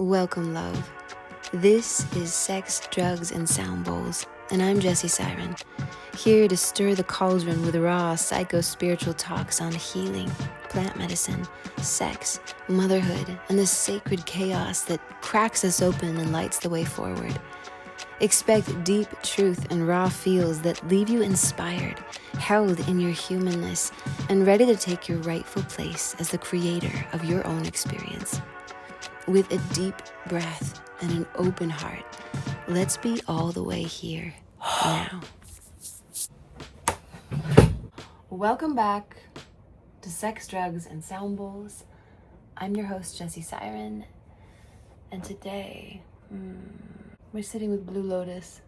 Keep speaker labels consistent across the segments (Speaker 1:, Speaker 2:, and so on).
Speaker 1: Welcome, love. This is Sex, Drugs, and Sound Bowls, and I'm Jessie Siren, here to stir the cauldron with raw psycho-spiritual talks on healing, plant medicine, sex, motherhood, and the sacred chaos that cracks us open and lights the way forward. Expect deep truth and raw feels that leave you inspired, held in your humanness, and ready to take your rightful place as the creator of your own experience. With a deep breath and an open heart, let's be all the way here now. Welcome back to Sex, Drugs, and Sound Bowls. I'm your host, Jessie Siren, and today we're sitting with Blue Lotus.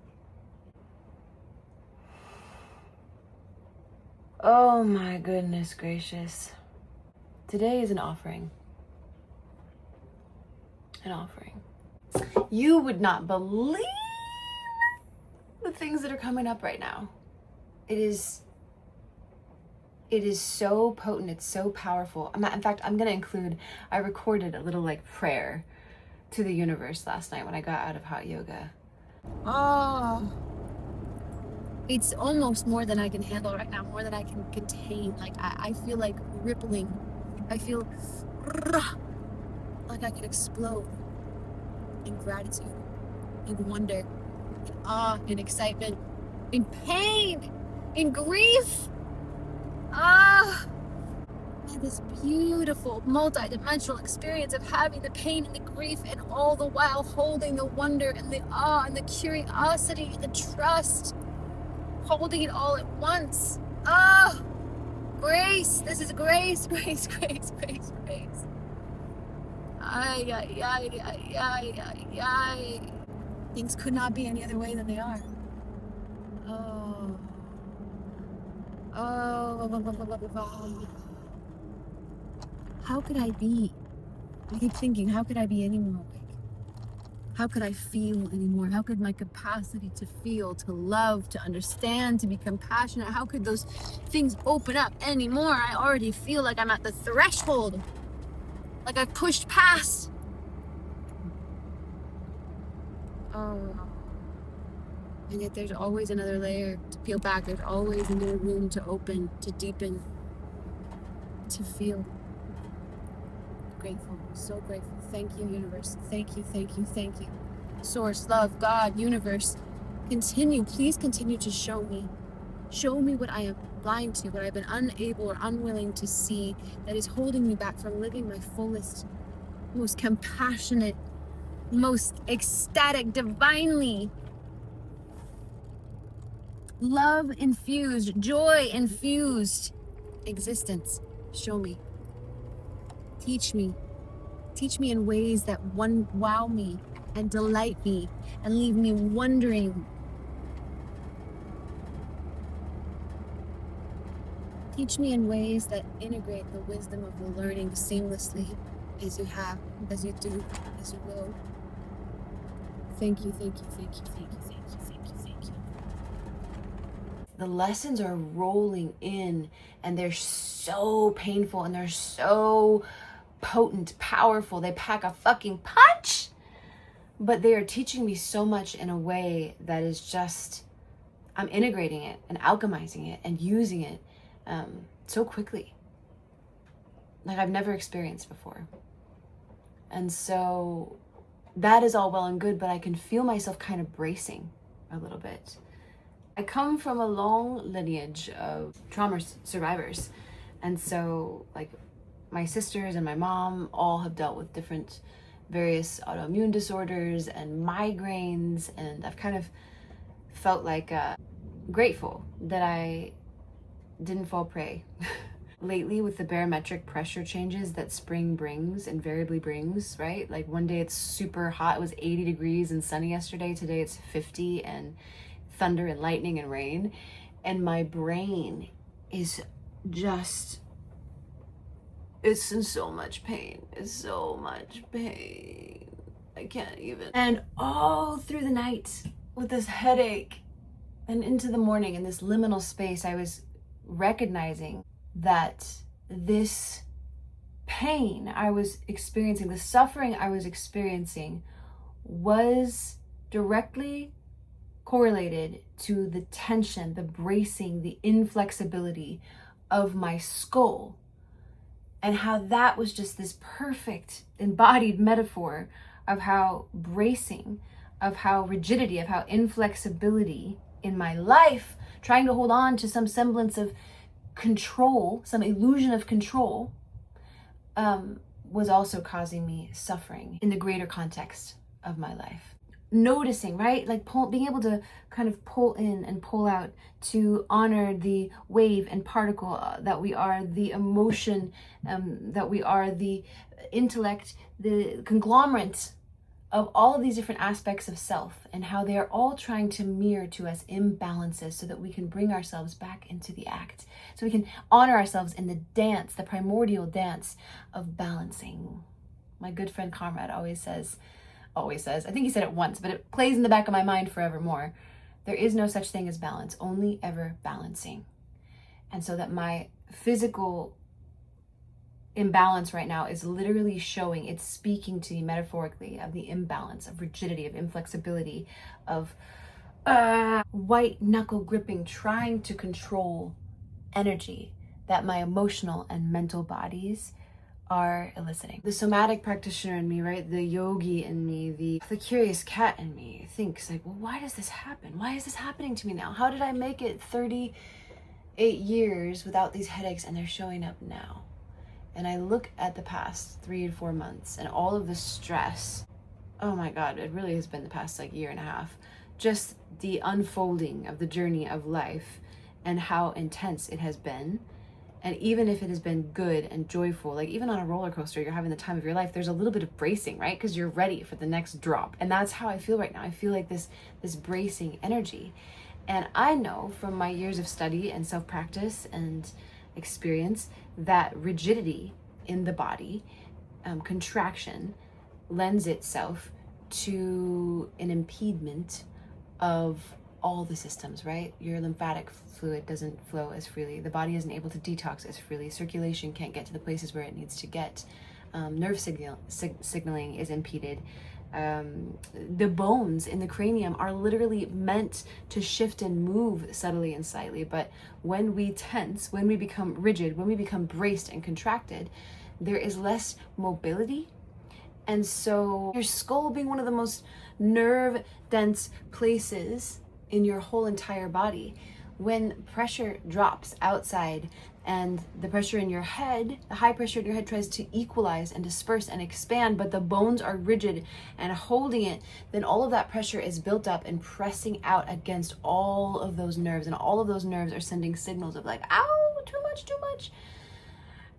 Speaker 1: Oh my goodness gracious. Today is an offering. An offering. You would not believe the things that are coming up right now. It is so potent, it's so powerful. In fact, I'm gonna include, I recorded a little prayer to the universe last night when I got out of hot yoga. Oh, it's almost more than I can handle right now, more than I can contain. I feel like rippling. I feel like I could explode in gratitude, in wonder, in awe, in excitement, in pain, in grief. And this beautiful multi-dimensional experience of having the pain and the grief and all the while holding the wonder and the awe and the curiosity and the trust, holding it all at once. Grace. This is grace, grace, grace, grace, grace. Ay, ay, ay, ay, ay, ay, ay. Things could not be any other way than they are. How could I be? I keep thinking, how could I be any more awake? How could I feel anymore? How could my capacity to feel, to love, to understand, to be compassionate, how could those things open up anymore? I already feel like I'm at the threshold, like I've pushed past. And yet there's always another layer to peel back. There's always a new room to open, to deepen, to feel. Grateful, so grateful. Thank you, universe. Thank you, thank you, thank you. Source, love, God, universe. Please continue to show me. Show me what I am blind to, what I've been unable or unwilling to see that is holding me back from living my fullest, most compassionate, most ecstatic, divinely love-infused, joy-infused existence. Show me. Teach me. Teach me in ways that wow me and delight me and leave me wondering. Teach me in ways that integrate the wisdom of the learning seamlessly as you have, as you do, as you will. Thank you, thank you, thank you, thank you, thank you, thank you, thank you. The lessons are rolling in and they're so painful and they're so potent, powerful. They pack a fucking punch, but they are teaching me so much in a way that is just, I'm integrating it and alchemizing it and using it so quickly, like I've never experienced before. And so that is all well and good, but I can feel myself kind of bracing a little bit. I come from a long lineage of trauma survivors, and so my sisters and my mom all have dealt with various autoimmune disorders and migraines, and I've kind of felt grateful that I didn't fall prey. Lately, with the barometric pressure changes that spring invariably brings, right? Like one day it's super hot, it was 80 degrees and sunny yesterday, today it's 50 and thunder and lightning and rain, and my brain is just, it's in so much pain. It's so much pain. I can't even. And all through the night with this headache and into the morning in this liminal space, I was recognizing that this
Speaker 2: pain I was experiencing, the suffering I was experiencing, was directly correlated to the tension, the bracing, the inflexibility of my skull, and how that was just this perfect embodied metaphor of how bracing, of how rigidity, of how inflexibility in my life, trying to hold on to some semblance of control, some illusion of control, was also causing me suffering in the greater context of my life. Noticing, right? Like being able to kind of pull in and pull out to honor the wave and particle that we are, the emotion that we are, the intellect, the conglomerate of all of these different aspects of self, and how they are all trying to mirror to us imbalances so that we can bring ourselves back into the act, so we can honor ourselves in the dance, the primordial dance of balancing. My good friend Comrade always says, I think he said it once, but it plays in the back of my mind forevermore. There is no such thing as balance, only ever balancing. And so that my physical imbalance right now is literally showing, it's speaking to me metaphorically of the imbalance, of rigidity, of inflexibility, of white knuckle gripping, trying to control energy that my emotional and mental bodies are eliciting. The somatic practitioner in me, right? The yogi in me, the curious cat in me thinks like, well, why does this happen? Why is this happening to me now? How did I make it 38 years without these headaches and they're showing up now? And I look at the past 3 to 4 months and all of the stress. Oh my God, it really has been the past like year and a half. Just the unfolding of the journey of life and how intense it has been. And even if it has been good and joyful, like even on a roller coaster, you're having the time of your life, there's a little bit of bracing, right? Because you're ready for the next drop. And that's how I feel right now. I feel like this bracing energy. And I know from my years of study and self-practice and experience that rigidity in the body, contraction, lends itself to an impediment of all the systems, right? Your lymphatic fluid doesn't flow as freely. The body isn't able to detox as freely. Circulation can't get to the places where it needs to get. Nerve signaling is impeded. The bones in the cranium are literally meant to shift and move subtly and slightly, but when we tense, when we become rigid, when we become braced and contracted, there is less mobility. And so your skull being one of the most nerve dense places in your whole entire body, when pressure drops outside and the pressure in your head, the high pressure in your head tries to equalize and disperse and expand, but the bones are rigid and holding it, then all of that pressure is built up and pressing out against all of those nerves, and all of those nerves are sending signals of like, ow, too much, too much.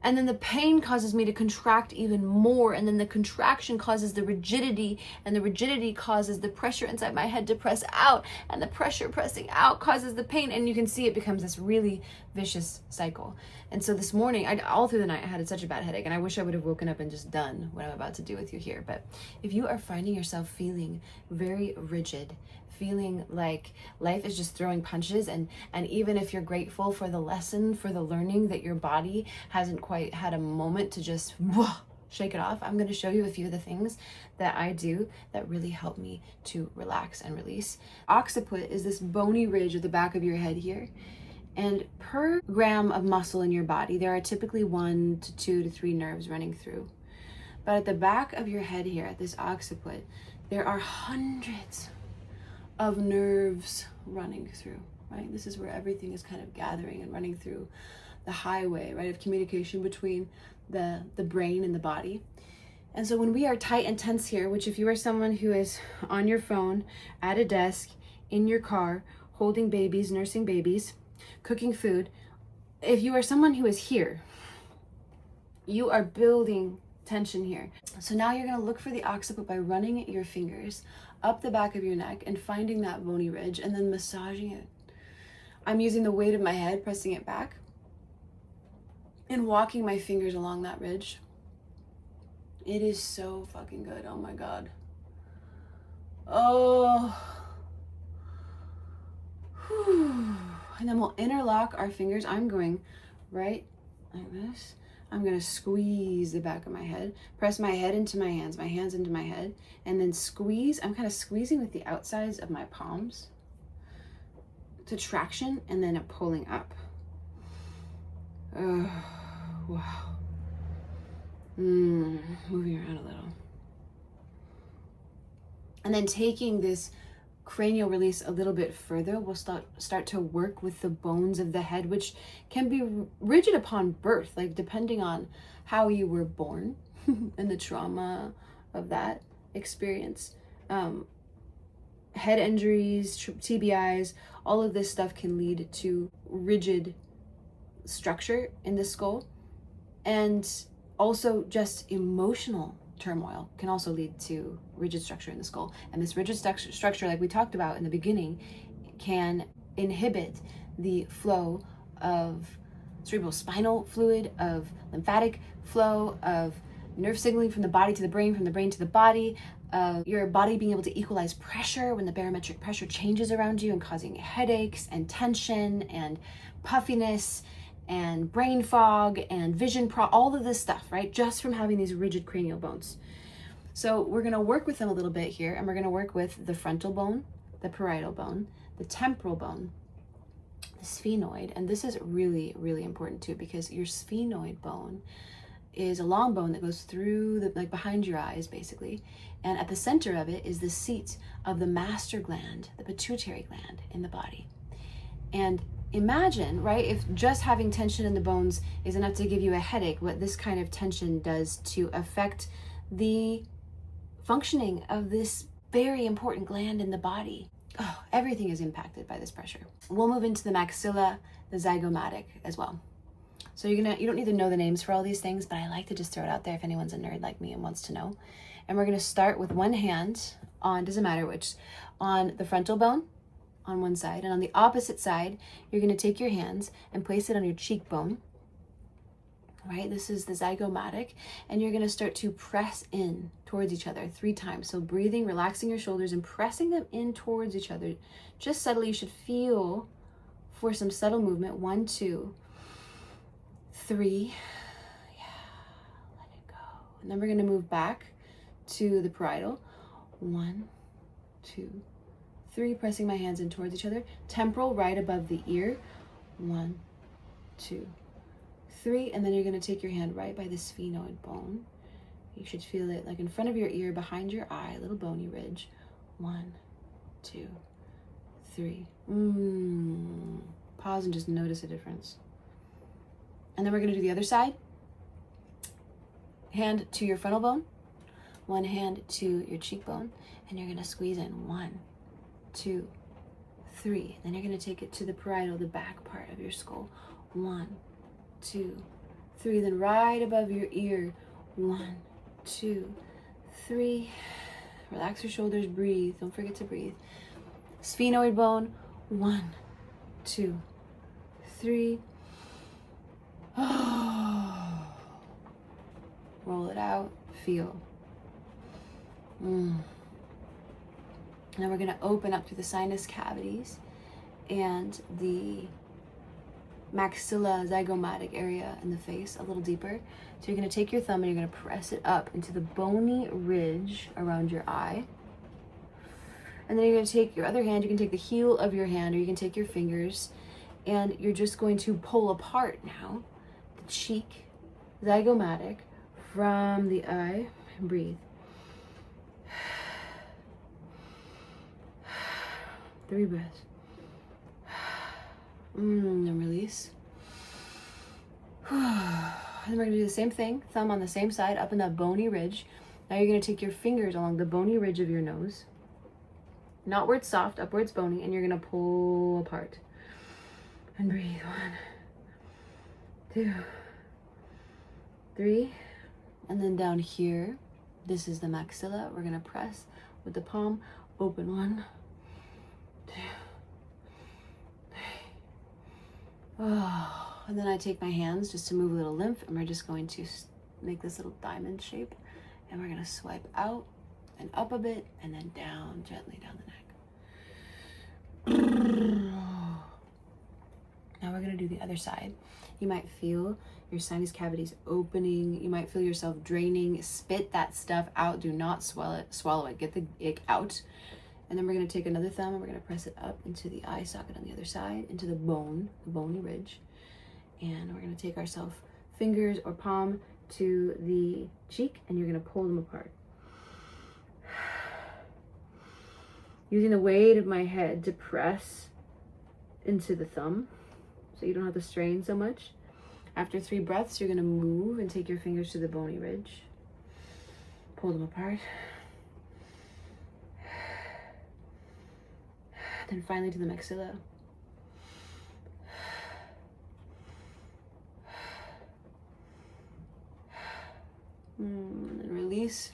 Speaker 2: And then the pain causes me to contract even more. And then the contraction causes the rigidity, and the rigidity causes the pressure inside my head to press out. And the pressure pressing out causes the pain. And you can see it becomes this really vicious cycle. And so this morning, all through the night, I had such a bad headache. And I wish I would have woken up and just done what I'm about to do with you here. But if you are finding yourself feeling very rigid, feeling like life is just throwing punches, and even if you're grateful for the lesson, for the learning, that your body hasn't quite had a moment to just shake it off, I'm going to show you a few of the things that I do that really help me to relax and release. Occiput is this bony ridge at the back of your head here. And per gram of muscle in your body, there are typically 1 to 2 to 3 nerves running through. But at the back of your head here, at this occiput, there are hundreds of nerves running through, right? This is where everything is kind of gathering and running through the highway, right, of communication between the brain and the body. And so when we are tight and tense here, which if you are someone who is on your phone, at a desk, in your car, holding babies, nursing babies, cooking food, if you are someone who is here, you are building tension here. So now you're going to look for the occiput by running your fingers up the back of your neck and finding that bony ridge and then massaging it. I'm using the weight of my head, pressing it back and walking my fingers along that ridge. It is so fucking good. Oh my God. Oh. Whew. And then we'll interlock our fingers. I'm going right like this. I'm gonna squeeze the back of my head, press my head into my hands into my head, and then squeeze. I'm kind of squeezing with the outsides of my palms to traction, and then pulling up. Oh, wow. Moving around a little. And then taking this cranial release a little bit further, we'll start to work with the bones of the head, which can be rigid upon birth, like depending on how you were born and the trauma of that experience. Head injuries, TBIs, all of this stuff can lead to rigid structure in the skull. And also just emotional turmoil can also lead to rigid structure in the skull. And this rigid structure, like we talked about in the beginning, can inhibit the flow of cerebral spinal fluid, of lymphatic flow, of nerve signaling from the body to the brain, from the brain to the body, of your body being able to equalize pressure when the barometric pressure changes around you and causing headaches and tension and puffiness and brain fog and vision all of this stuff, right? Just from having these rigid cranial bones. So we're gonna work with them a little bit here, and we're gonna work with the frontal bone, the parietal bone, the temporal bone, the sphenoid, and this is really, really important too, because your sphenoid bone is a long bone that goes through like behind your eyes basically, and at the center of it is the seat of the master gland, the pituitary gland in the body. And imagine, right, if just having tension in the bones is enough to give you a headache, what this kind of tension does to affect the functioning of this very important gland in the body. Oh, everything is impacted by this pressure. We'll move into the maxilla, the zygomatic as well. So you don't need to know the names for all these things, but I like to just throw it out there if anyone's a nerd like me and wants to know. And we're gonna start with one hand on, doesn't matter which, on the frontal bone on one side, and on the opposite side, you're gonna take your hands and place it on your cheekbone, right? This is the zygomatic, and you're gonna start to press in towards each other 3 times. So breathing, relaxing your shoulders and pressing them in towards each other. Just subtly, you should feel for some subtle movement. 1, 2, 3, yeah, let it go. And then we're gonna move back to the parietal. 1, 2, 3, pressing my hands in towards each other. Temporal, right above the ear. 1, 2, 3, and then you're gonna take your hand right by the sphenoid bone. You should feel it like in front of your ear, behind your eye, a little bony ridge. 1, 2, 3. Pause and just notice a difference. And then we're gonna do the other side. Hand to your frontal bone, one hand to your cheekbone, and you're gonna squeeze in 1, 2, 3. Then you're gonna take it to the parietal, the back part of your skull. 1, 2, 3. Then right above your ear. 1, 2, 3. Relax your shoulders, breathe. Don't forget to breathe. Sphenoid bone. 1, 2, 3. Roll it out, feel. Now we're gonna open up through the sinus cavities and the maxilla zygomatic area in the face a little deeper. So you're gonna take your thumb and you're gonna press it up into the bony ridge around your eye. And then you're gonna take your other hand, you can take the heel of your hand or you can take your fingers, and you're just going to pull apart now the cheek zygomatic from the eye, and breathe. 3 breaths. And release. And we're gonna do the same thing, thumb on the same side, up in that bony ridge. Now you're gonna take your fingers along the bony ridge of your nose, not where it's soft, up where it's bony, and you're gonna pull apart. And breathe. 1, 2, 3. And then down here, this is the maxilla. We're gonna press with the palm, open. 1, 2, 3. Oh, and then I take my hands just to move a little lymph, and we're just going to make this little diamond shape, and we're gonna swipe out and up a bit, and then down, gently down the neck. Now we're gonna do the other side. You might feel your sinus cavities opening. You might feel yourself draining. Spit that stuff out. Do not swallow it. Get the ick out. And then we're gonna take another thumb and we're gonna press it up into the eye socket on the other side, into the bone, the bony ridge. And we're gonna take ourselves fingers or palm to the cheek, and you're gonna pull them apart. Using the weight of my head to press into the thumb so you don't have to strain so much. After 3 breaths, you're gonna move and take your fingers to the bony ridge. Pull them apart. Then finally to the maxilla. And then release.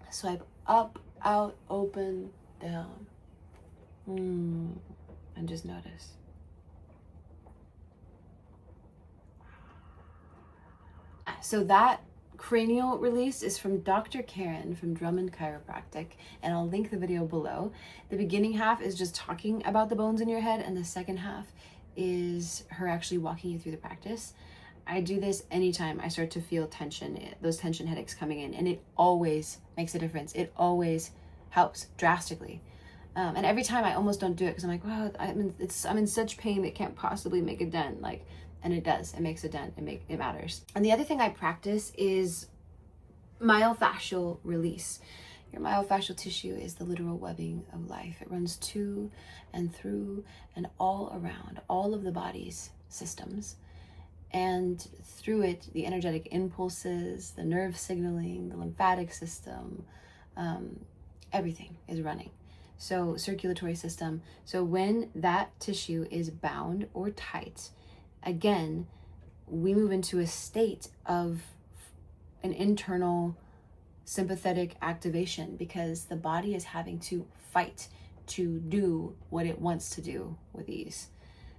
Speaker 2: Swipe up, out, open, down. And just notice. So that cranial release is from Dr. Karen from Drummond Chiropractic, and I'll link the video below. The beginning half is just talking about the bones in your head, and the second half is her actually walking you through the practice. I do this anytime I start to feel tension, those tension headaches coming in, and it always makes a difference. It always helps drastically. And every time I almost don't do it because I'm like, wow, I'm in such pain it can't possibly make a dent. And it does. It makes a dent. It matters. And the other thing I practice is myofascial release. Your myofascial tissue is the literal webbing of life. It runs to and through and all around all of the body's systems. And through it, the energetic impulses, the nerve signaling, the lymphatic system, everything is running. So circulatory system. So when that tissue is bound or tight, again, we move into a state of an internal sympathetic activation because the body is having to fight to do what it wants to do with ease.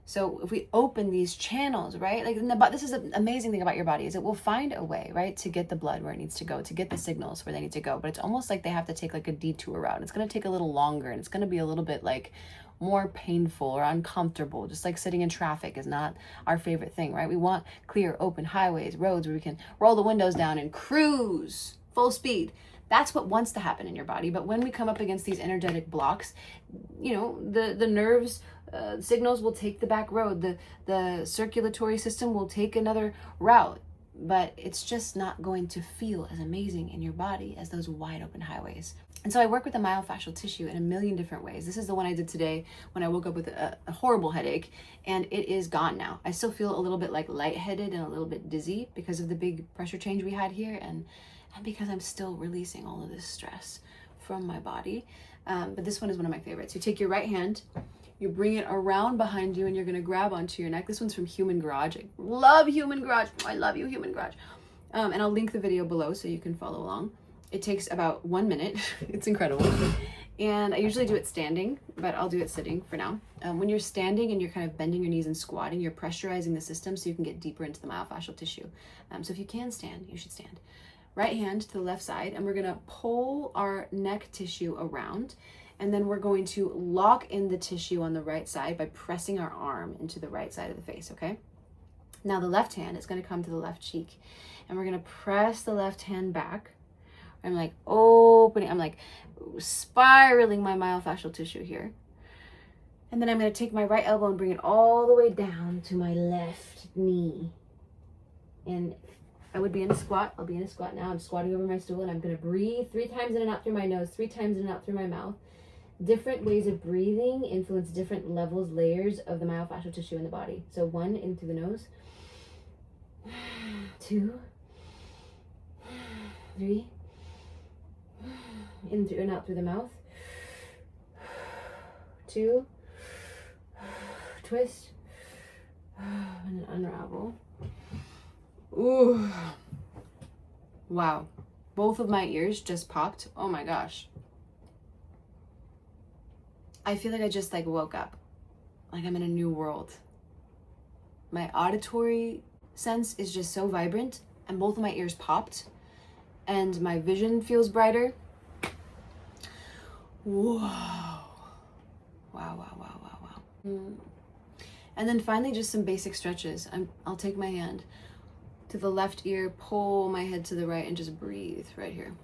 Speaker 2: So if we open these channels, right? This is an amazing thing about your body is it will find a way, right? To get the blood where it needs to go, to get the signals where they need to go. But it's almost like they have to take a detour route. It's going to take a little longer and it's going to be a little bit more painful or uncomfortable. Just like sitting in traffic is not our favorite thing, right? We want clear, open highways, roads where we can roll the windows down and cruise full speed. That's what wants to happen in your body. But when we come up against these energetic blocks, the nerves, signals will take the back road. The circulatory system will take another route. But it's just not going to feel as amazing in your body as those wide open highways. And so I work with the myofascial tissue in a million different ways. This is the one I did today when I woke up with a horrible headache, and it is gone now. I still feel a little bit lightheaded and a little bit dizzy because of the big pressure change we had here, and because I'm still releasing all of this stress from my body. But this one is one of my favorites. You take your right hand, you bring it around behind you, and you're gonna grab onto your neck. This one's from Human Garage. I love Human Garage. I love you, Human Garage. And I'll link the video below so you can follow along. It takes about 1 minute. It's incredible. And I usually do it standing, but I'll do it sitting for now. When you're standing and you're kind of bending your knees and squatting, you're pressurizing the system so you can get deeper into the myofascial tissue. So if you can stand, you should stand. Right hand to the left side, and we're gonna pull our neck tissue around, and then we're going to lock in the tissue on the right side by pressing our arm into the right side of the face, okay? Now the left hand is gonna come to the left cheek, and we're gonna press the left hand back. I'm opening, I'm spiraling my myofascial tissue here. And then I'm gonna take my right elbow and bring it all the way down to my left knee. And I would be in a squat. I'll be in a squat now. I'm squatting over my stool, and I'm gonna breathe 3 times in and out through my nose, 3 times in and out through my mouth. Different ways of breathing influence different levels, layers of the myofascial tissue in the body. So 1 in through the nose, 2, 3, in through and out through the mouth, 2, twist, and then unravel. Ooh. Wow. Both of my ears just popped. Oh my gosh. I feel like I just woke up. I'm in a new world. My auditory sense is just so vibrant, and both of my ears popped, and my vision feels brighter. Whoa. Wow. And then finally, just some basic stretches. I'll take my hand to the left ear, pull my head to the right, and just breathe right here.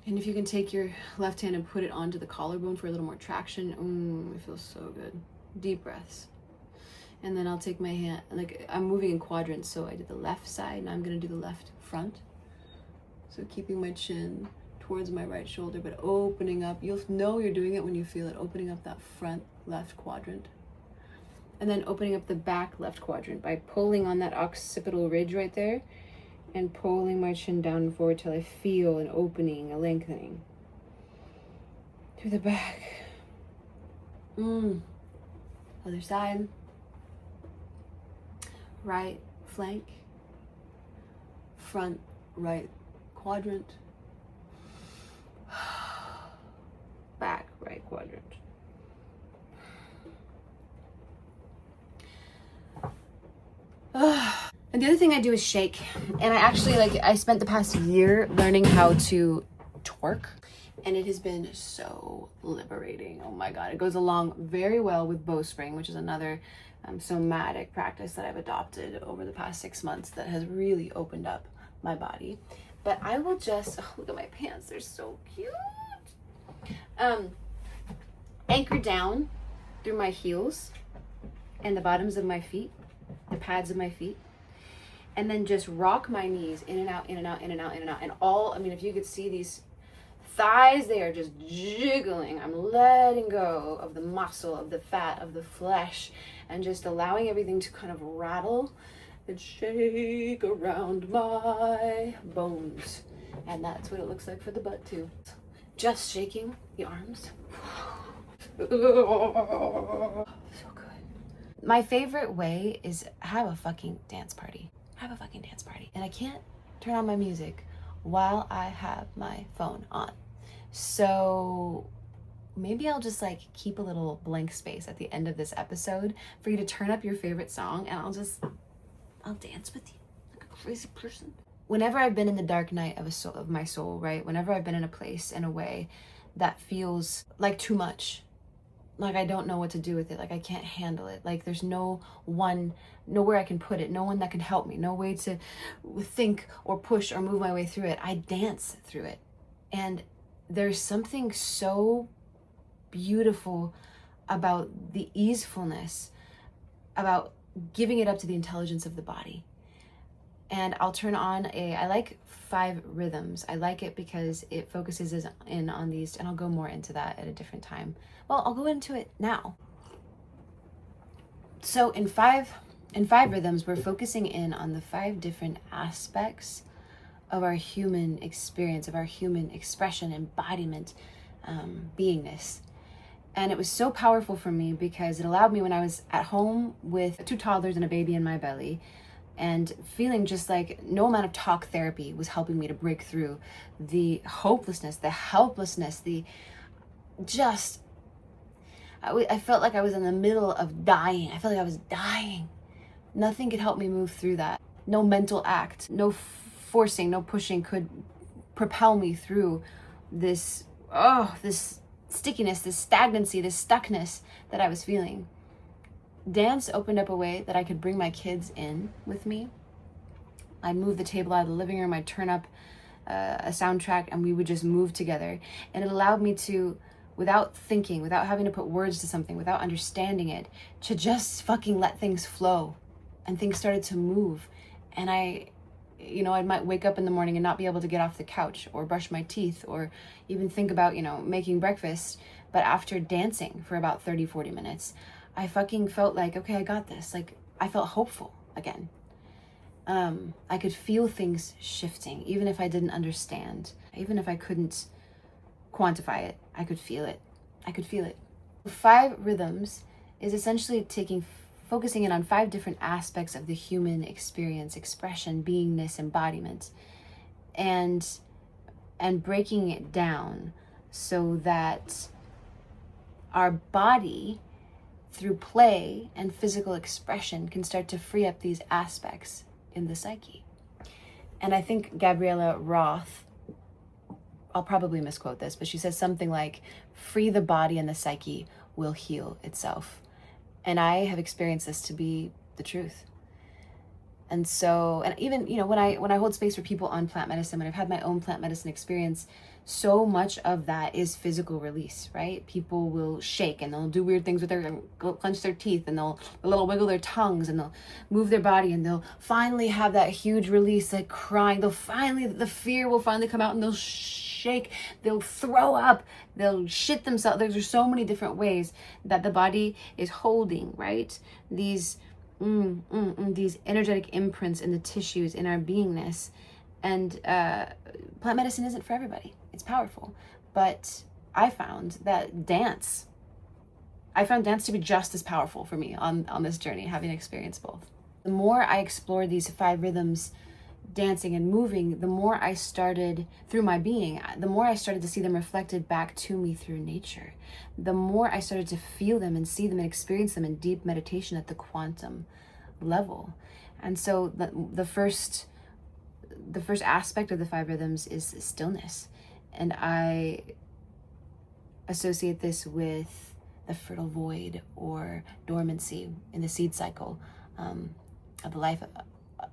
Speaker 2: And if you can take your left hand and put it onto the collarbone for a little more traction, it feels so good. Deep breaths. And then I'll take my hand, like I'm moving in quadrants, so I did the left side, and I'm gonna do the left front. So keeping my chin towards my right shoulder, but opening up. You'll know you're doing it when you feel it, opening up that front left quadrant. And then opening up the back left quadrant by pulling on that occipital ridge right there and pulling my chin down and forward till I feel an opening, a lengthening through the back. Other side. Right flank. Front right quadrant. Back right quadrant. And the other thing I do is shake. And I spent the past year learning how to twerk. And it has been so liberating. Oh my God. It goes along very well with bowspring, which is another somatic practice that I've adopted over the past 6 months that has really opened up my body. But I will just, look at my pants. They're so cute. Anchor down through my heels and the bottoms of my feet, the pads of my feet, and then just rock my knees in and out, in and out, in and out, in and out. And if you could see these thighs, they are just jiggling. I'm letting go of the muscle, of the fat, of the flesh, and just allowing everything to kind of rattle and shake around my bones. And that's what it looks like for the butt too. Just shaking the arms. So good. My favorite way is have a fucking dance party. Have a fucking dance party. And I can't turn on my music while I have my phone on. So maybe I'll just like keep a little blank space at the end of this episode for you to turn up your favorite song, and I'll dance with you like a crazy person. Whenever I've been in the dark night of my soul, right? Whenever I've been in a place, in a way that feels like too much, like I don't know what to do with it, like I can't handle it, like there's nowhere I can put it, no one that can help me, no way to think or push or move my way through it, I dance through it. And there's something so beautiful about the easefulness, about giving it up to the intelligence of the body. And I'll turn on I like 5 rhythms. I like it because it focuses in on these, and I'll go more into that at a different time. Well, I'll go into it now. So in five rhythms, we're focusing in on the 5 different aspects of our human experience, of our human expression, embodiment, beingness. And it was so powerful for me because it allowed me, when I was at home with 2 toddlers and a baby in my belly, and feeling just like no amount of talk therapy was helping me to break through the hopelessness, the helplessness, I felt like I was in the middle of dying. I felt like I was dying. Nothing could help me move through that. No mental act, no forcing, no pushing could propel me through this stickiness, this stagnancy, this stuckness that I was feeling. Dance opened up a way that I could bring my kids in with me. I'd move the table out of the living room, I'd turn up a soundtrack, and we would just move together. And it allowed me to, without thinking, without having to put words to something, without understanding it, to just fucking let things flow. And things started to move. And I might wake up in the morning and not be able to get off the couch or brush my teeth or even think about, making breakfast. But after dancing for about 30-40 minutes, I fucking felt like, okay, I got this. Like, I felt hopeful again. I could feel things shifting, even if I didn't understand, even if I couldn't quantify it, I could feel it. 5 rhythms is essentially focusing in on 5 different aspects of the human experience, expression, beingness, embodiment, and breaking it down so that our body, through play and physical expression, can start to free up these aspects in the psyche. And I think Gabriella Roth, I'll probably misquote this, but she says something like, free the body and the psyche will heal itself. And I have experienced this to be the truth. And so, and even, when I hold space for people on plant medicine, when I've had my own plant medicine experience, so much of that is physical release, right? People will shake and they'll do weird things with clench their teeth, and they'll a little wiggle their tongues, and they'll move their body, and they'll finally have that huge release, like crying. The fear will finally come out, and they'll shake, they'll throw up, they'll shit themselves. There's so many different ways that the body is holding, right? These energetic imprints in the tissues, in our beingness. And plant medicine isn't for everybody. It's powerful. But I found dance to be just as powerful for me on this journey, having experienced both. The more I explored these 5 rhythms, dancing and moving, the more I started, through my being, the more I started to see them reflected back to me through nature. The more I started to feel them and see them and experience them in deep meditation at the quantum level. And so the first aspect of the 5 rhythms is stillness. And I associate this with the fertile void or dormancy in the seed cycle of the life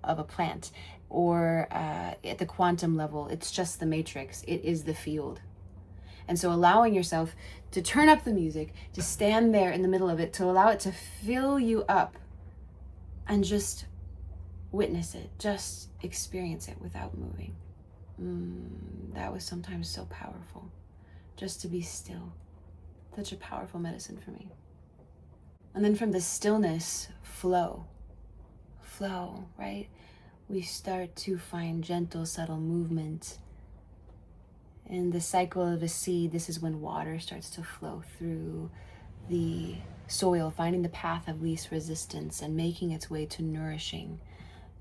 Speaker 2: of a plant. Or at the quantum level, it's just the matrix. It is the field. And so allowing yourself to turn up the music, to stand there in the middle of it, to allow it to fill you up, and just witness it, just experience it without moving. That was sometimes so powerful, just to be still. Such a powerful medicine for me. And then from the stillness, flow, right? We start to find gentle, subtle movement. In the cycle of a seed, this is when water starts to flow through the soil, finding the path of least resistance and making its way to nourishing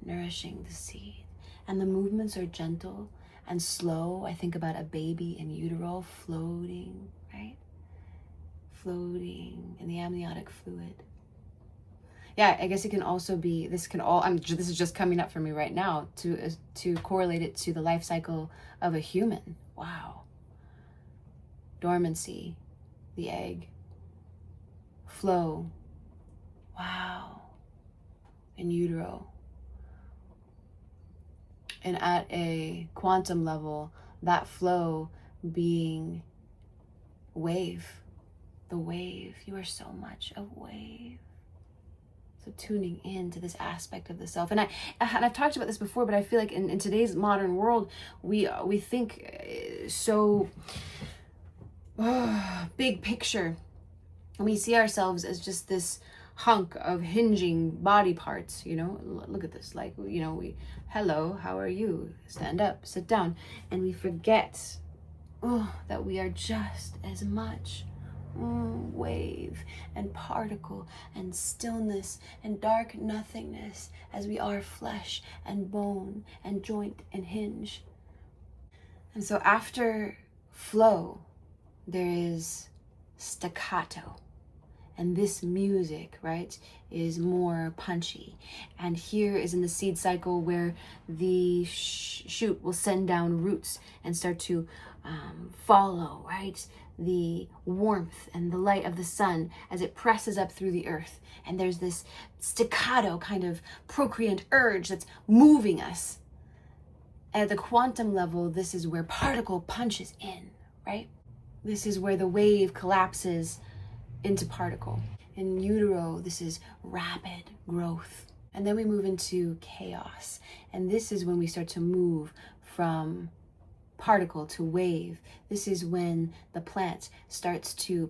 Speaker 2: the seed. And the movements are gentle and slow. I think about a baby in utero floating, right? Floating in the amniotic fluid. Yeah, I guess it can also be, this is just coming up for me right now, to correlate it to the life cycle of a human. Wow. Dormancy, the egg. Flow. Wow. In utero. And at a quantum level, that flow being wave. The wave. You are so much a wave. So tuning into this aspect of the self. And I've talked about this before, but I feel like in today's modern world, we think so big picture. And we see ourselves as just this hunk of hinging body parts, look at this, like, hello, how are you? Stand up, sit down. And we forget that we are just as much wave and particle and stillness and dark nothingness as we are flesh and bone and joint and hinge. And so after flow, there is staccato. And this music, right, is more punchy. And here is in the seed cycle where the shoot will send down roots and start to follow, right, the warmth and the light of the sun as it presses up through the earth. And there's this staccato kind of procreant urge that's moving us. And at the quantum level, this is where particle punches in, right? This is where the wave collapses into particle. In utero, this is rapid growth. And then we move into chaos. And this is when we start to move from particle to wave. This is when the plant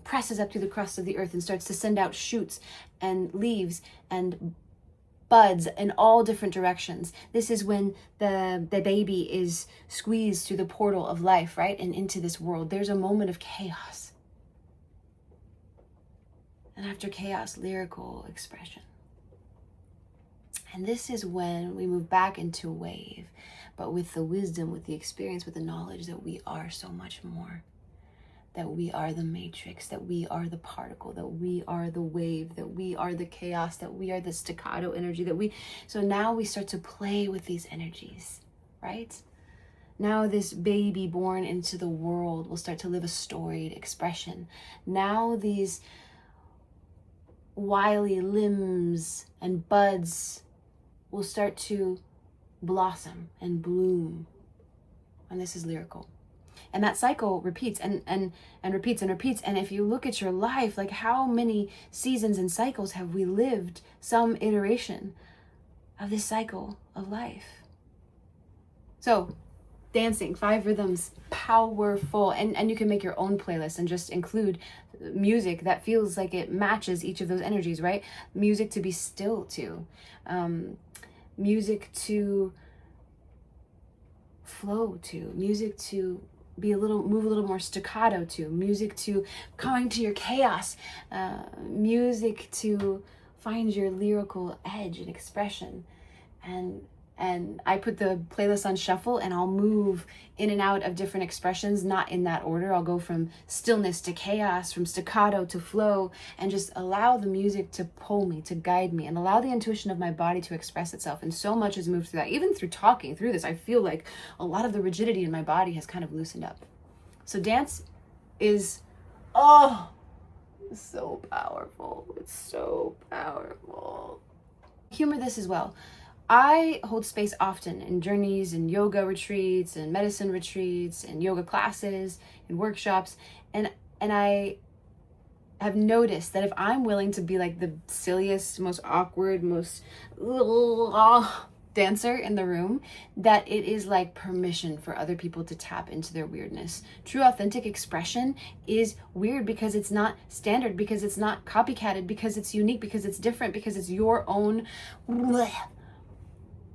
Speaker 2: presses up through the crust of the earth and starts to send out shoots and leaves and buds in all different directions. This is when the baby is squeezed through the portal of life, right? And into this world. There's a moment of chaos. And after chaos, lyrical expression. And this is when we move back into wave, but with the wisdom, with the experience, with the knowledge that we are so much more. That we are the matrix, that we are the particle, that we are the wave, that we are the chaos, that we are the staccato energy, so now we start to play with these energies, right? Now this baby born into the world will start to live a storied expression. Now these wily limbs and buds will start to blossom and bloom. And this is lyrical. And that cycle repeats and repeats and repeats. And if you look at your life, like how many seasons and cycles have we lived some iteration of this cycle of life? So dancing, 5 rhythms, powerful. And you can make your own playlist and just include music that feels like it matches each of those energies, right? Music to be still to, music to flow to, music to move a little more staccato to, music to come to your chaos, music to find your lyrical edge and expression. And I put the playlist on shuffle and I'll move in and out of different expressions, not in that order. I'll go from stillness to chaos, from staccato to flow, and just allow the music to pull me, to guide me, and allow the intuition of my body to express itself. And so much has moved through that. Even through talking through this, I feel like a lot of the rigidity in my body has kind of loosened up. So dance is, oh, so powerful. It's so powerful. Humor this as well. I hold space often in journeys and yoga retreats and medicine retreats and yoga classes and workshops. And I have noticed that if I'm willing to be like the silliest, most awkward, most dancer in the room, that it is like permission for other people to tap into their weirdness. True authentic expression is weird because it's not standard, because it's not copycatted, because it's unique, because it's different, because it's your own.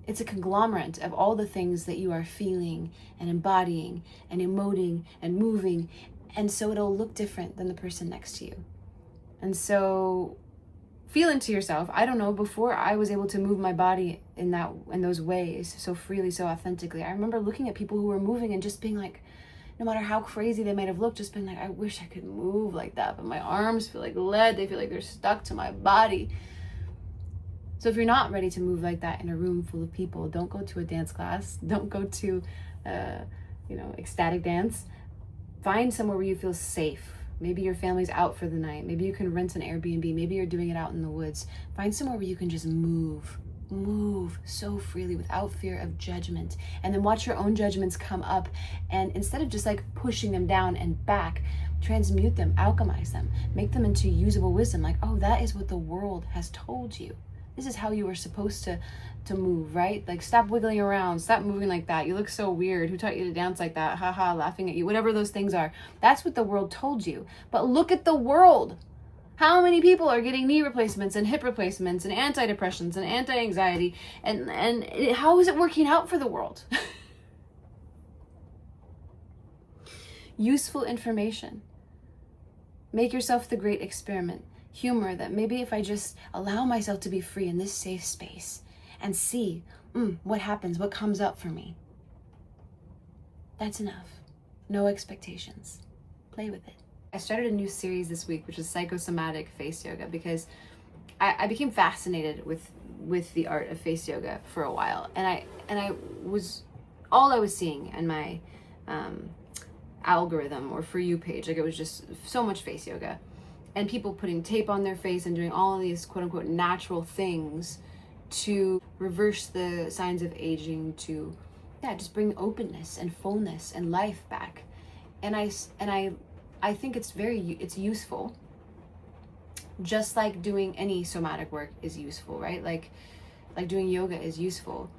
Speaker 2: It's a conglomerate of all the things that you are feeling and embodying and emoting and moving. And so it'll look different than the person next to you. And so feel into yourself. I don't know, before I was able to move my body in those ways so freely, so authentically, I remember looking at people who were moving and just being like, no matter how crazy they might have looked, just being like, I wish I could move like that. But my arms feel like lead. They feel like they're stuck to my body. So if you're not ready to move like that in a room full of people, don't go to a dance class. Don't go to, ecstatic dance. Find somewhere where you feel safe. Maybe your family's out for the night. Maybe you can rent an Airbnb. Maybe you're doing it out in the woods. Find somewhere where you can just move so freely without fear of judgment. And then watch your own judgments come up. And instead of just like pushing them down and back, transmute them, alchemize them, make them into usable wisdom. Like, oh, that is what the world has told you. This is how you were supposed to move, right? Like, stop wiggling around, stop moving like that. You look so weird. Who taught you to dance like that? Haha, laughing at you. Whatever those things are. That's what the world told you. But look at the world. How many people are getting knee replacements and hip replacements and antidepressants and anti-anxiety? And how is it working out for the world? Useful information. Make yourself the great experiment. Humor that maybe if I just allow myself to be free in this safe space and see what happens, what comes up for me, that's enough. No expectations. Play with it. I started a new series this week, which is psychosomatic face yoga, because I became fascinated with the art of face yoga for a while, and I was seeing in my algorithm or For You page, like it was just so much face yoga. And people putting tape on their face and doing all of these quote unquote natural things to reverse the signs of aging, to just bring openness and fullness and life back. And I think it's useful, just like doing any somatic work is useful, right? Like doing yoga is useful,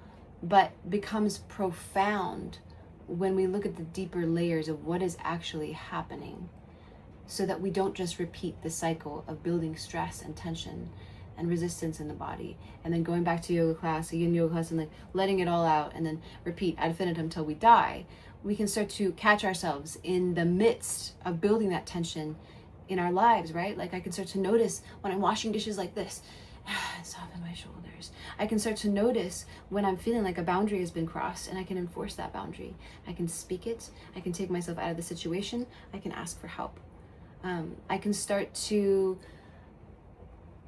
Speaker 2: but becomes profound when we look at the deeper layers of what is actually happening, so that we don't just repeat the cycle of building stress and tension and resistance in the body, and then going back to yoga class, a yin yoga class, and like letting it all out, and then repeat ad infinitum until we die. We can start to catch ourselves in the midst of building that tension in our lives, right? Like I can start to notice when I'm washing dishes like this, soften my shoulders. I can start to notice when I'm feeling like a boundary has been crossed, and I can enforce that boundary. I can speak it. I can take myself out of the situation. I can ask for help. I can start to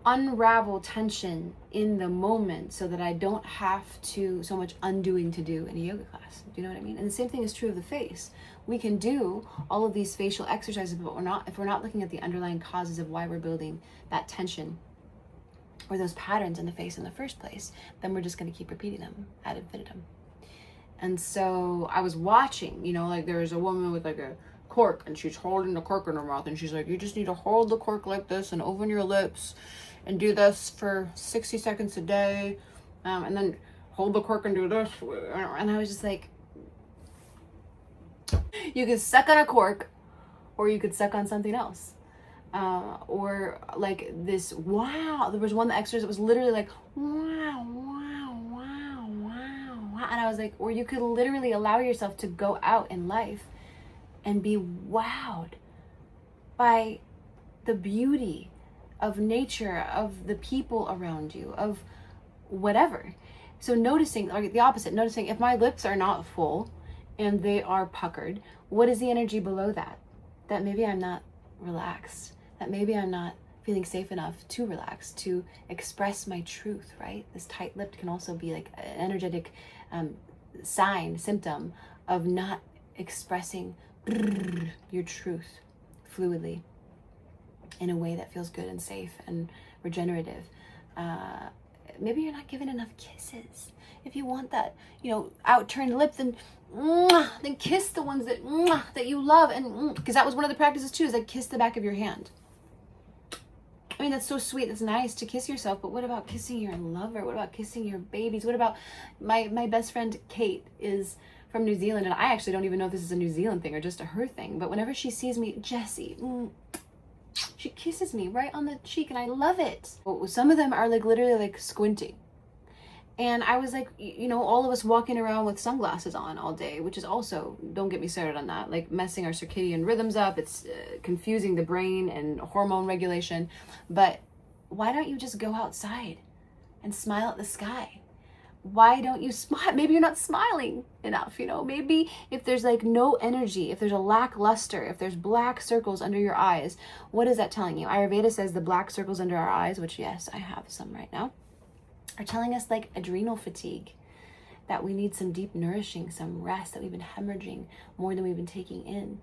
Speaker 2: unravel tension in the moment so that I don't have to so much undoing to do in a yoga class. Do you know what I mean? And the same thing is true of the face. We can do all of these facial exercises, but if we're not looking at the underlying causes of why we're building that tension or those patterns in the face in the first place, then we're just going to keep repeating them ad infinitum. And so I was watching, you know, like there was a woman with like a cork, and she's holding the cork in her mouth, and she's like, you just need to hold the cork like this and open your lips and do this for 60 seconds a day, and then hold the cork and do this. And I was just like, you could suck on a cork, or you could suck on something else. Or like this, wow, there was one exercise that was literally like, wow, wow, wow, wow, wow. And I was like, or you could literally allow yourself to go out in life and be wowed by the beauty of nature, of the people around you, of whatever. So noticing, like the opposite, noticing if my lips are not full and they are puckered, what is the energy below that? That maybe I'm not relaxed, that maybe I'm not feeling safe enough to relax, to express my truth, right? This tight-lipped can also be like an energetic sign, symptom of not expressing your truth fluidly in a way that feels good and safe and regenerative. Maybe you're not giving enough kisses. If you want that, you know, outturned lip, then kiss the ones that you love, and because that was one of the practices too, is like kiss the back of your hand. I mean, that's so sweet. It's nice to kiss yourself, but what about kissing your lover? What about kissing your babies? What about my best friend Kate is from New Zealand, and I actually don't even know if this is a New Zealand thing or just a her thing, but whenever she sees me, Jessie, she kisses me right on the cheek, and I love it. Some of them are like literally like squinting. And I was like, you know, all of us walking around with sunglasses on all day, which is also, don't get me started on that, like messing our circadian rhythms up. It's confusing the brain and hormone regulation. But why don't you just go outside and smile at the sky? Why don't you smile? Maybe you're not smiling enough, you know? Maybe if there's like no energy, if there's a lackluster, if there's black circles under your eyes, what is that telling you? Ayurveda says the black circles under our eyes, which yes, I have some right now, are telling us like adrenal fatigue, that we need some deep nourishing, some rest, that we've been hemorrhaging more than we've been taking in.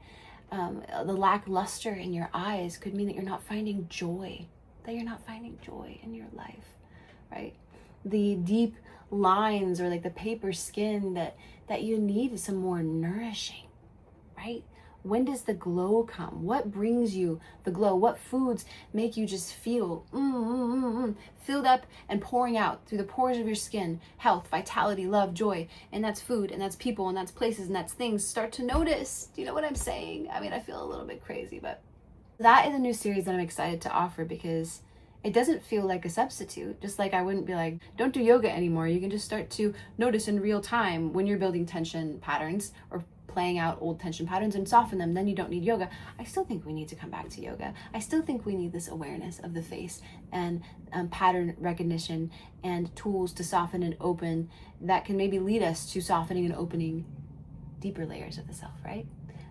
Speaker 2: The lackluster in your eyes could mean that you're not finding joy, in your life, right? The deep lines or like the paper skin that you need some more nourishing, right? When does the glow come? What brings you the glow? What foods make you just feel filled up and pouring out through the pores of your skin? Health, vitality, love, joy. And that's food, and that's people, and that's places, and that's things. Start to notice. Do you know what I'm saying? I mean, I feel a little bit crazy, but that is a new series that I'm excited to offer, because it doesn't feel like a substitute. Just like I wouldn't be like, don't do yoga anymore. You can just start to notice in real time when you're building tension patterns or playing out old tension patterns and soften them. Then you don't need yoga. I still think we need to come back to yoga. I still think we need this awareness of the face and pattern recognition and tools to soften and open that can maybe lead us to softening and opening deeper layers of the self, right?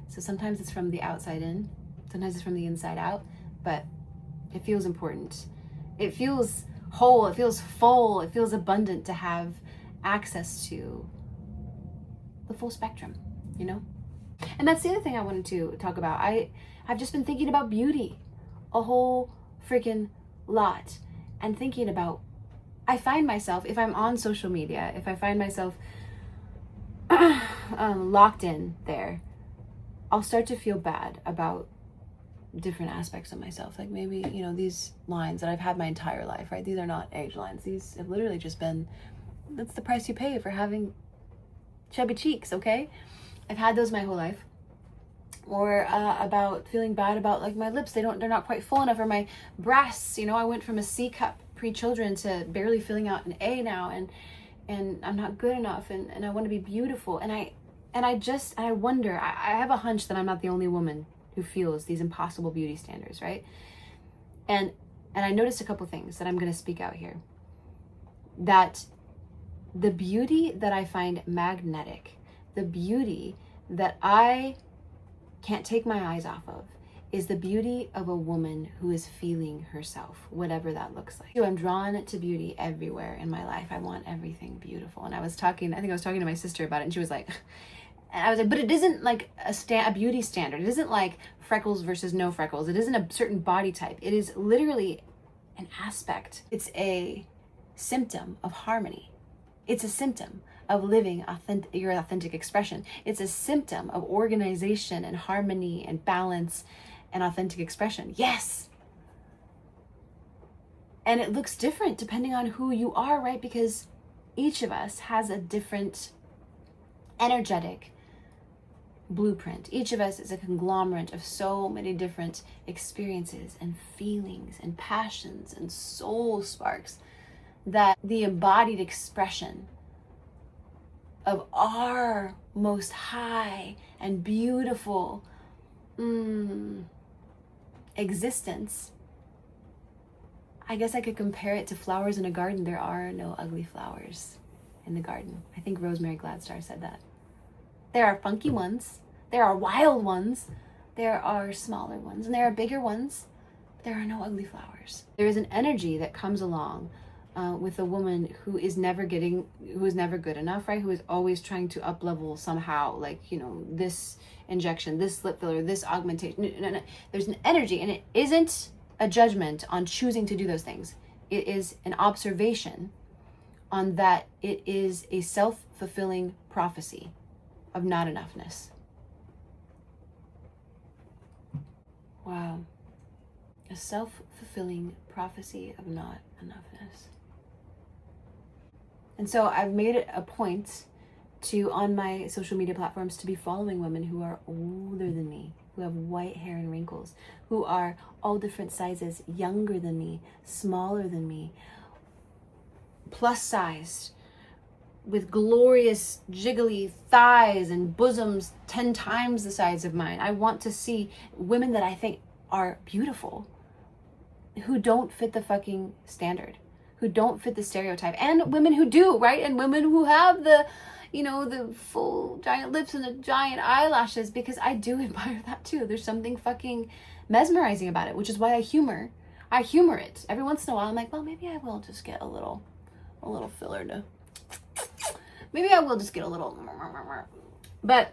Speaker 2: So sometimes it's from the outside in, sometimes it's from the inside out, but it feels important. It feels whole, it feels full, it feels abundant to have access to the full spectrum, you know? And that's the other thing I wanted to talk about. I've just been thinking about beauty a whole freaking lot, and thinking about, I find myself, if I'm on social media, if I find myself locked in there, I'll start to feel bad about different aspects of myself. Like maybe, you know, these lines that I've had my entire life, right? These are not age lines. These have literally just been, that's the price you pay for having chubby cheeks, okay? I've had those my whole life. Or about feeling bad about like my lips, they're not quite full enough, or my breasts, you know, I went from a C cup pre-children to barely filling out an A now, and I'm not good enough, and I want to be beautiful, and I wonder, I have a hunch that I'm not the only woman who feels these impossible beauty standards, right? And I noticed a couple things that I'm going to speak out here. That the beauty that I find magnetic, the beauty that I can't take my eyes off of, is the beauty of a woman who is feeling herself, whatever that looks like. So I'm drawn to beauty everywhere in my life. I want everything beautiful. And I think I was talking to my sister about it, and she was like, and I was like, but it isn't like a beauty standard. It isn't like freckles versus no freckles. It isn't a certain body type. It is literally an aspect. It's a symptom of harmony. It's a symptom of living your authentic expression. It's a symptom of organization and harmony and balance and authentic expression. Yes. And it looks different depending on who you are, right? Because each of us has a different energetic blueprint. Each of us is a conglomerate of so many different experiences and feelings and passions and soul sparks that the embodied expression of our most high and beautiful existence, I guess I could compare it to flowers in a garden. There are no ugly flowers in the garden. I think Rosemary Gladstar said that. There are funky ones, there are wild ones, there are smaller ones, and there are bigger ones. But there are no ugly flowers. There is an energy that comes along with a woman who is never good enough, right? Who is always trying to up level somehow, like, this injection, this lip filler, this augmentation. No. There's an energy, and it isn't a judgment on choosing to do those things. It is an observation on that it is a self-fulfilling prophecy of not enoughness. Wow. A self-fulfilling prophecy of not enoughness. And so I've made it a point to, on my social media platforms, to be following women who are older than me, who have white hair and wrinkles, who are all different sizes, younger than me, smaller than me, plus sized, with glorious jiggly thighs and bosoms 10 times the size of mine. I want to see women that I think are beautiful, who don't fit the fucking standard, who don't fit the stereotype, and women who do, right? And women who have the full giant lips and the giant eyelashes, because I do admire that too. There's something fucking mesmerizing about it, which is why I humor it. Every once in a while I'm like, well, maybe I will just get a little filler to, maybe I will just get a little, but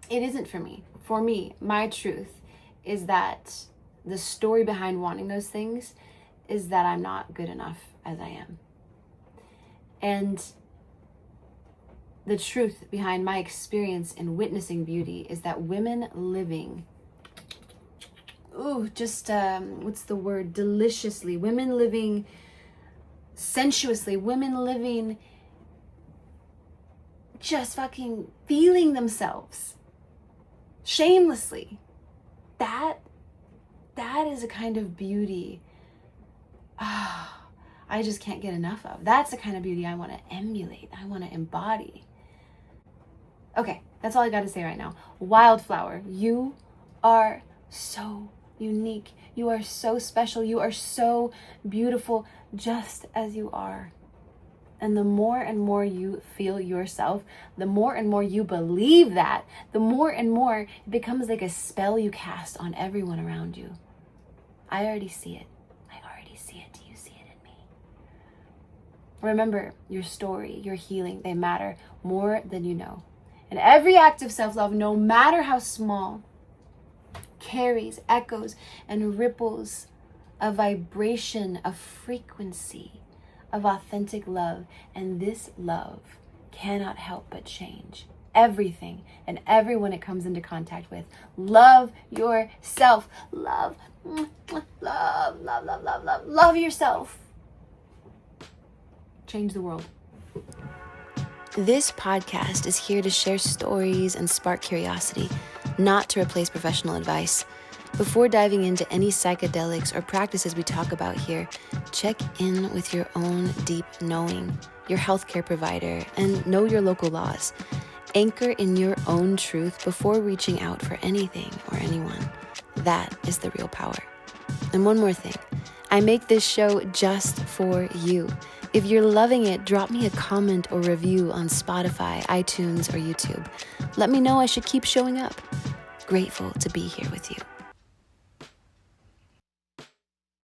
Speaker 2: it isn't for me. For me, my truth is that the story behind wanting those things is that I'm not good enough as I am. And the truth behind my experience in witnessing beauty is that women living, deliciously, women living sensuously, women living just fucking feeling themselves shamelessly, that is a kind of beauty I just can't get enough of. That's the kind of beauty I want to emulate, I want to embody. Okay, that's all I got to say right now. Wildflower, you are so unique. You are so special. You are so beautiful just as you are. And the more and more you feel yourself, the more and more you believe that, the more and more it becomes like a spell you cast on everyone around you. I already see it. Do you see it in me? Remember, your story, your healing, they matter more than you know. And every act of self-love, no matter how small, carries, echoes, and ripples a vibration, a frequency of authentic love. And this love cannot help but change everything and everyone it comes into contact with. Love yourself. Love yourself. Change the world. This podcast is here to share stories and spark curiosity, not to replace professional advice. Before diving into any psychedelics or practices we talk about here, check in with your own deep knowing, your healthcare provider, and know your local laws. Anchor in your own truth before reaching out for anything or anyone. That is the real power. And one more thing, I make this show just for you. If you're loving it, drop me a comment or review on Spotify, iTunes, or YouTube. Let me know I should keep showing up. Grateful to be here with you.